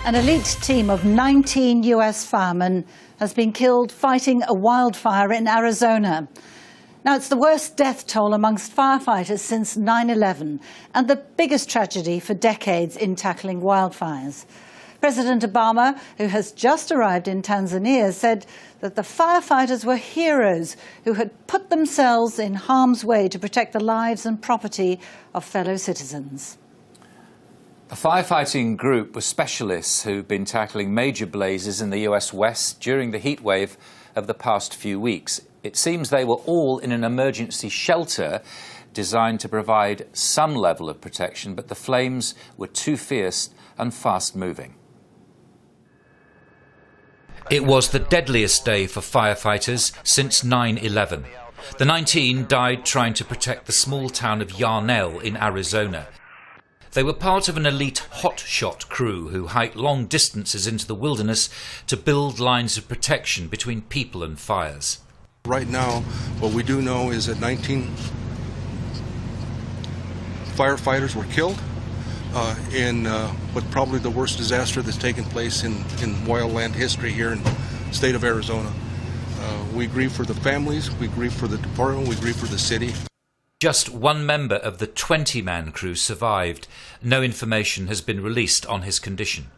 An elite team of 19 US firemen has been killed fighting a wildfire in Arizona. Now, it's the worst death toll amongst firefighters since 9/11 and the biggest tragedy for decades in tackling wildfires. President Obama, who has just arrived in Tanzania, said that the firefighters were heroes who had put themselves in harm's way to protect the lives and property of fellow citizens. A firefighting group was specialists who've been tackling major blazes in the US West during the heat wave of the past few weeks. It seems they were all in an emergency shelter designed to provide some level of protection, but the flames were too fierce and fast-moving. It was the deadliest day for firefighters since 9/11. The 19 died trying to protect the small town of Yarnell in Arizona. They were part of an elite hotshot crew who hiked long distances into the wilderness to build lines of protection between people and fires. Right now, what we do know is that 19 firefighters were killed in what probably the worst disaster that's taken place in wildland history here in the state of Arizona. We grieve for the families, we grieve for the department, we grieve for the city. Just one member of the 20-man crew survived. No information has been released on his condition.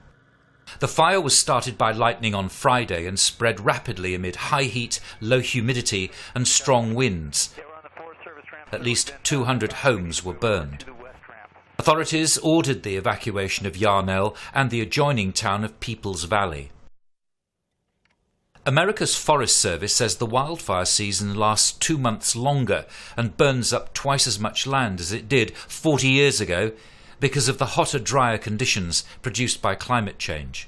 The fire was started by lightning on Friday and spread rapidly amid high heat, low humidity and strong winds. At least 200 homes were burned. Authorities ordered the evacuation of Yarnell and the adjoining town of Peoples Valley. America's Forest Service says the wildfire season lasts 2 months longer and burns up twice as much land as it did 40 years ago because of the hotter, drier conditions produced by climate change.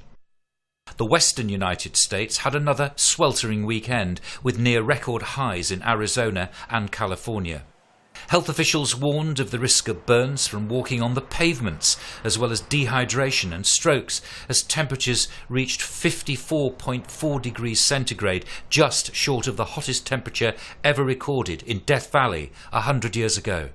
The western United States had another sweltering weekend with near record highs in Arizona and California. Health officials warned of the risk of burns from walking on the pavements, as well as dehydration and strokes, as temperatures reached 54.4 degrees centigrade, just short of the hottest temperature ever recorded in Death Valley 100 years ago.